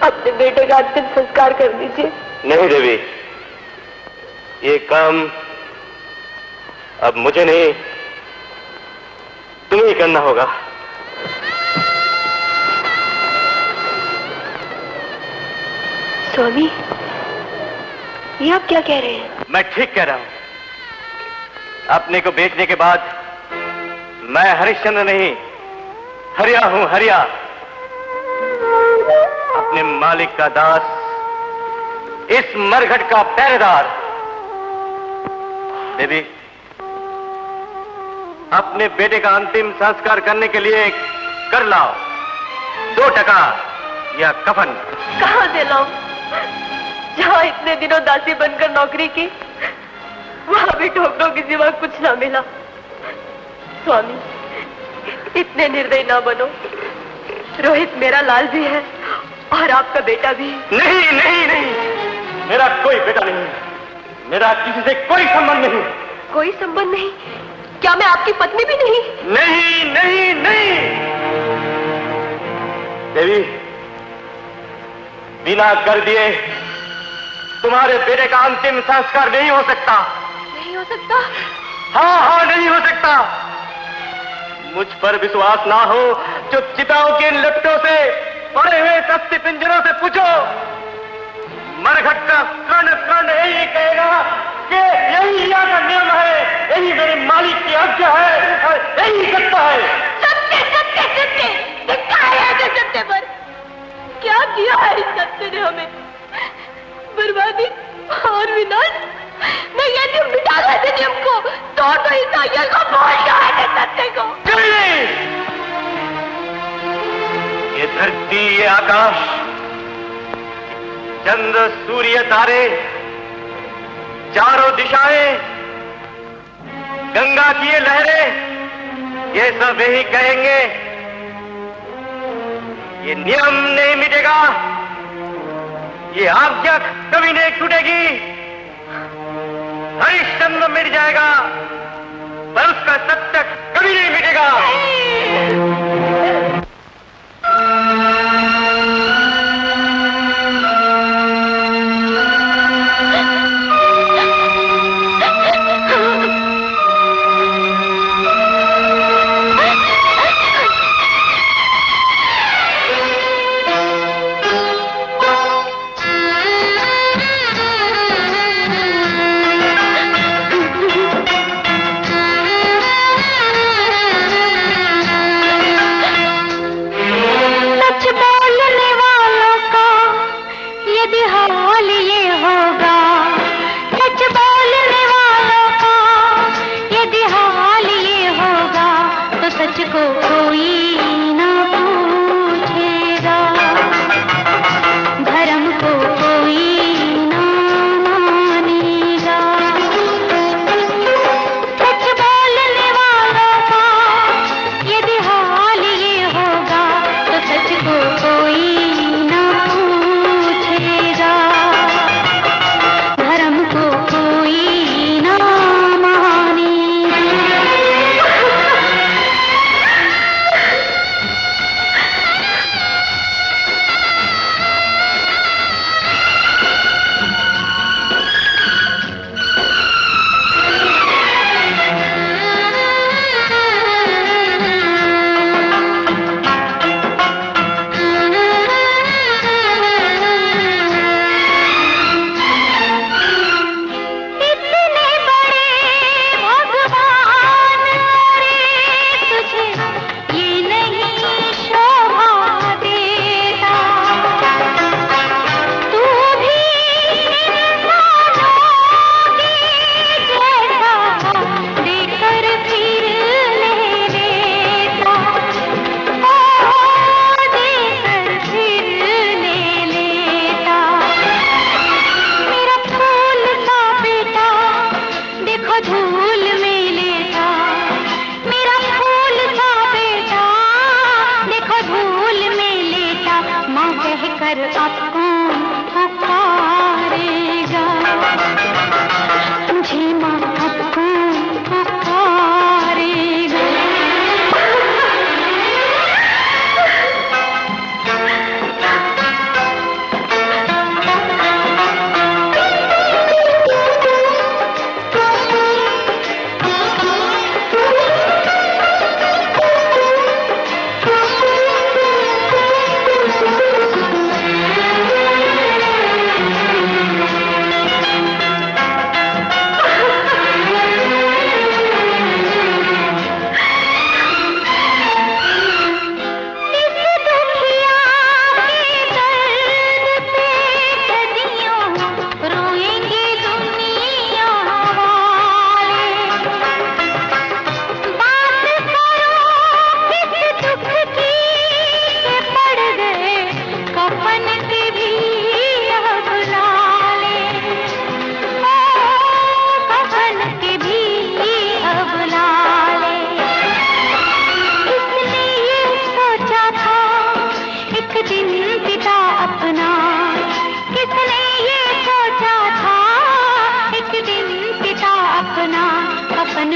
अपने बेटे का अंतिम संस्कार कर दीजिए। नहीं देवी, ये काम अब मुझे नहीं, तुम्हें ही करना होगा। स्वामी, ये आप क्या कह रहे हैं? मैं ठीक कह रहा हूं। अपने को बेचने के बाद मैं हरिश्चंद्र नहीं, हरिया हूं, हरिया। अपने मालिक का दास, इस मरघट का पहरेदार। देवी, अपने बेटे का अंतिम संस्कार करने के लिए कर लाओ 2 टका या कफन। कहां से लाऊं? जहां इतने दिनों दासी बनकर नौकरी की, वहां भी ठोकरों के सिवा कुछ ना मिला। स्वामी, इतने निर्दयी ना बनो। रोहित मेरा लाल भी है और आपका बेटा भी। नहीं नहीं नहीं, मेरा कोई बेटा नहीं, मेरा किसी से कोई संबंध नहीं। कोई संबंध नहीं? क्या मैं आपकी पत्नी भी नहीं? नहीं नहीं नहीं देवी, बिना कर दिए तुम्हारे बेटे का अंतिम संस्कार नहीं हो सकता। नहीं हो सकता? हाँ हाँ, नहीं हो सकता। मुझ पर विश्वास ना हो जो चिताओं के लपटों से पड़े हुए तख्ती पिंजरों से पूछो। मरघट का कण कण यही कहेगा कि यही यहाँ का नियम है, यही मेरे मालिक की आज्ञा है और यही सत्ता है। सत्य सत्य सत्य, धिक्कार है ऐसे सत्य पर। क्या किया है इस सत्य ने हमें? बर्बादी और विनाश। मैं ये नियम मिटा रहा था, नियम को तोड़ दो, ईसाइयों को बोल दो ऐसे सत्य को। ये धरती, ये आकाश, चंद्र सूर्य तारे, चारों दिशाएं, गंगा की ये लहरें, ये सब यही कहेंगे, ये नियम नहीं मिटेगा, ये आज्ञा कभी नहीं टूटेगी। हरिश्चंद्र मिट जाएगा पर उसका सत्य कभी नहीं मिटेगा।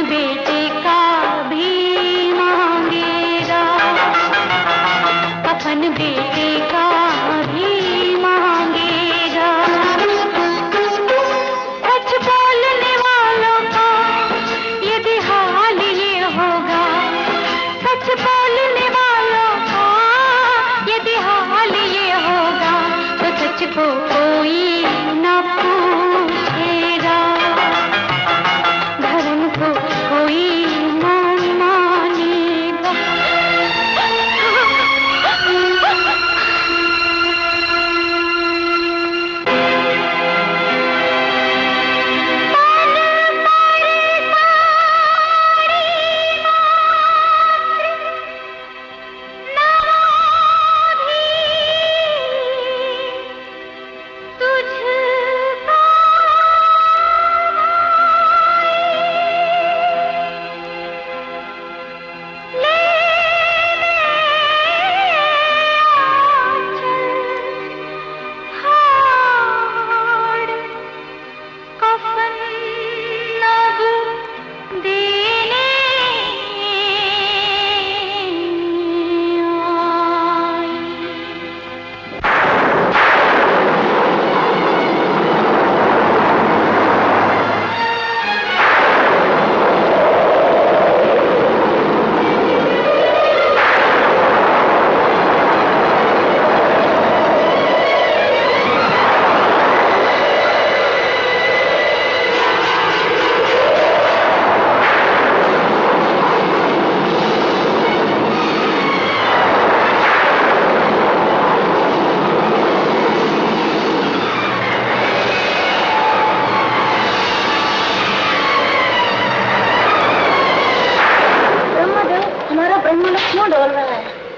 बेटे का भी मांगेगा, कफन बेटे का भी मांगेगा। सच बोलने वालों का यदि हाल ये होगा, सच बोलने वालों का यदि हाल ये होगा, तो सच को कोई न पूछेगा, धर्म को कोई न मानेगा।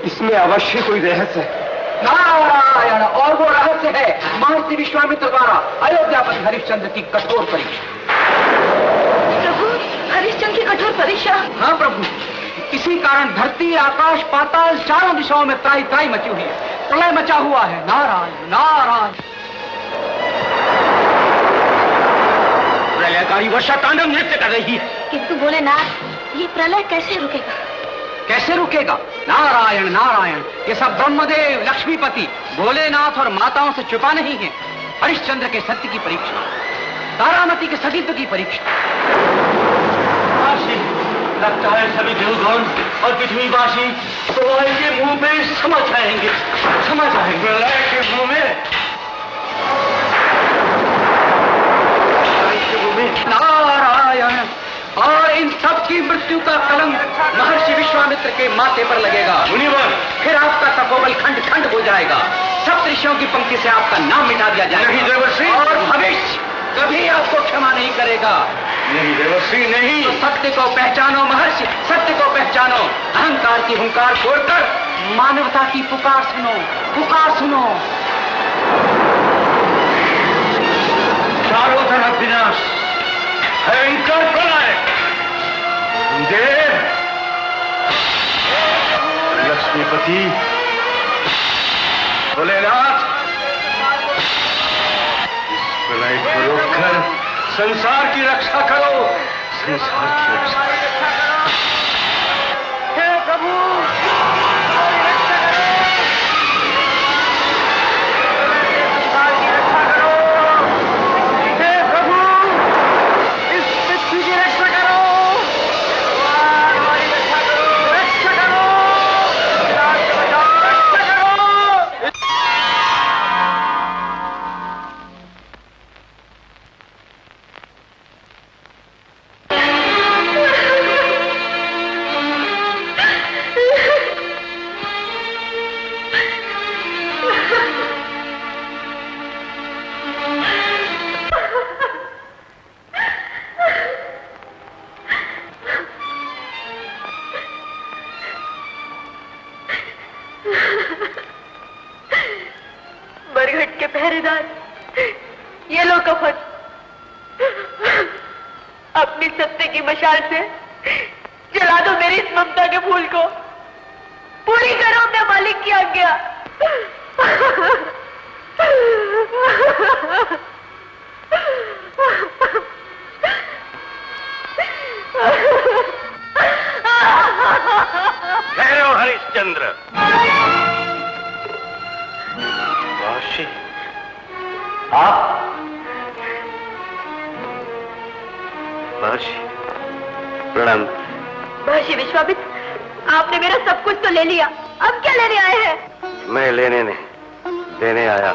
इसमें अवश्य कोई रहस्य है। नारायण, और वो रहस्य है महर्षि विश्वामित्र द्वारा अयोध्यापति हरिश्चंद्र की कठोर परीक्षा। प्रभु, हरिश्चंद्र की कठोर परीक्षा? हाँ प्रभु, इसी कारण धरती, आकाश, पाताल चारों दिशाओं में त्राही त्राही मची हुई है, प्रलय मचा हुआ है। नारायण नारायण। प्रलयकारी वर्षा तांडव नृत्य कर रही है। किंतु भोलेनाथ, ये प्रलय कैसे रुकेगा? कैसे रुकेगा? नारायण नारायण, ये सब ब्रह्मदेव, लक्ष्मीपति, भोलेनाथ और माताओं से छुपा नहीं है। हरिश्चंद्र के सत्य की परीक्षा, तारामती के सतीत्व की परीक्षा। लगता है सभी देवगण और पृथ्वीवासी प्रलय के मुंह में समझ आएंगे। प्रलय के मुंह में नारायण, और इन सब की मृत्यु का कलंक महर्षि विश्वामित्र के माथे पर लगेगा। मुनिवर, फिर आपका तपोबल खंड खंड हो जाएगा, सब ऋषियों की पंक्ति से आपका नाम मिटा दिया जाएगा। नहीं देवर्षि, और भविष्य कभी आपको क्षमा नहीं करेगा। नहीं देवर्षि, नहीं। तो सत्य को पहचानो महर्षि, सत्य को पहचानो। अहंकार की हुंकार छोड़कर मानवता की पुकार सुनो, पुकार सुनो। चारों तरफ विनाश, भयंकर प्रलय। देव, लक्ष्मीपति, भोलेनाथ, इस प्रलय को रोककर संसार की रक्षा करो, संसार की रक्षा। हे प्रभु, बरगद के पहरेदार, ये लो कफन। अपनी सत्य की मशाल से जला दो मेरी इस ममता के फूल को, पूरी करो अपने मालिक की आज्ञा। आप महर्षि प्रणाम। महर्षि विश्वामित्र, आपने मेरा सब कुछ तो ले लिया, अब क्या लेने आए हैं? मैं लेने नहीं, देने आया।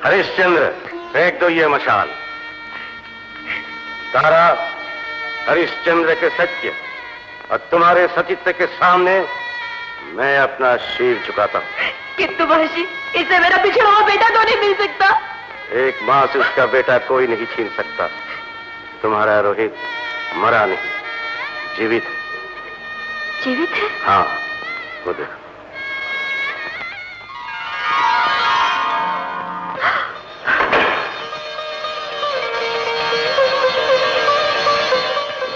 हरिश्चंद्र, फेंक दो ये मशाल। तारा, हरिश्चंद्र के सत्य और तुम्हारे सतीत्व के सामने मैं अपना शीर झुकाता हूँ। किंतु महर्षि, इसे मेरा पिछड़ा हुआ बेटा तो नहीं मिल सकता। एक मां से उसका बेटा कोई नहीं छीन सकता। तुम्हारा रोहित मरा नहीं, जीवित है। जीवित है? हाँ, वो देखो।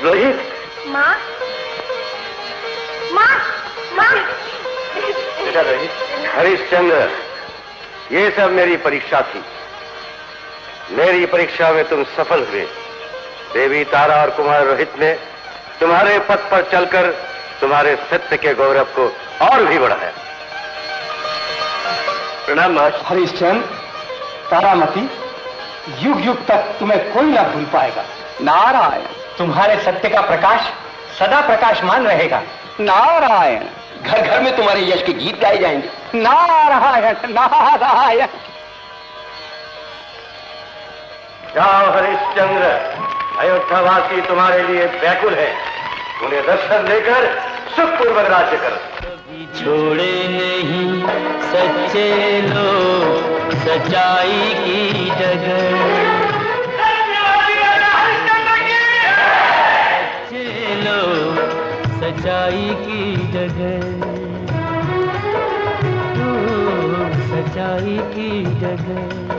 रोहित, माँ, माँ, माँ। बेटा रोहित, हरिश्चंद्र, ये सब मेरी परीक्षा थी। मेरी परीक्षा में तुम सफल हुए। देवी तारा और कुमार रोहित ने तुम्हारे पथ पर चलकर तुम्हारे सत्य के गौरव को और भी बढ़ाया। प्रणाम महर्षि। हरिश्चंद्र, तारामती, युग युग तक तुम्हें कोई ना भूल पाएगा। नारायण, तुम्हारे सत्य का प्रकाश सदा प्रकाशमान रहेगा। नारायण, घर घर में तुम्हारे यश के गीत गाए जाएंगे। नारायण नारायण। जाओ हरिश्चंद्र, अयोध्यावासी तुम्हारे लिए व्याकुल है। उन्हें दर्शन देकर सुखपूर्वक राज्य करो। कभी छोड़े नहीं सच्चे लोग सच्चाई की डगर। सच्चे लोग सच्चाई की डगर, सच्चाई की डगर।